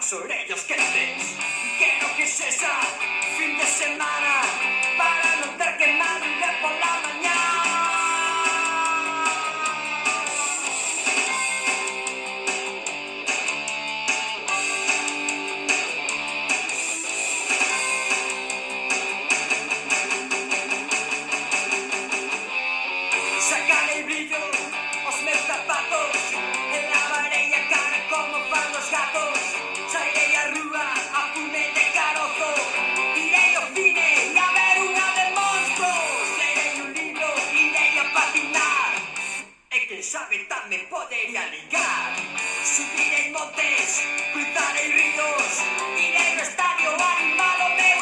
as orellas quentes. Quero que sexa fin de semana para non ter que madrugar pola mañá. Sacarei brillo aos meus zapatos e lavarei a cara como fan os gatos. Sairei á rúa a fume de carozo, irei ao cine e a ver unha de monstros. Lerei un libro, irei a patinar e quen sabe tamén podería ligar. Subirei montes, cruzarei ríos, irei no estadio a animar o meu